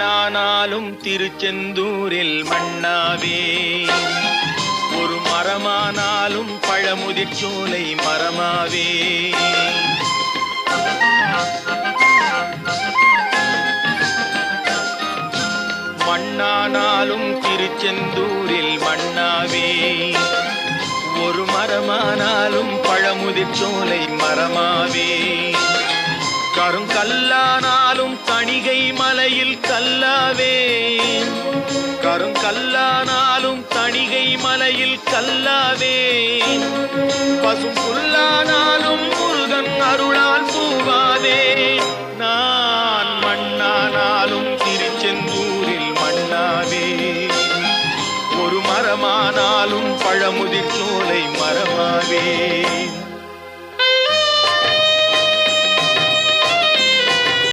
மண்ணானாலும் திருச்செந்தூரில் மண்ணாவே, ஒரு மரமானாலும் பழமுதிர்ச்சோலை மரமாவே. மண்ணானாலும் திருச்செந்தூரில் மண்ணாவே, ஒரு மரமானாலும் பழமுதிர்ச்சோலை மரமாவே. கருங்கல்லானாலும் தணிகை மலையில் கல்லாவே, கருங்கல்லானாலும் தணிகை மலையில் கல்லாவே. பசும் புல்லானாலும் முருகன் அருளால் பூவாவே. நான் மண்ணானாலும் திருச்செந்தூரில் மண்ணாவே, ஒரு மரமானாலும் பழமுதிர்ச்சோலை மரமாவே.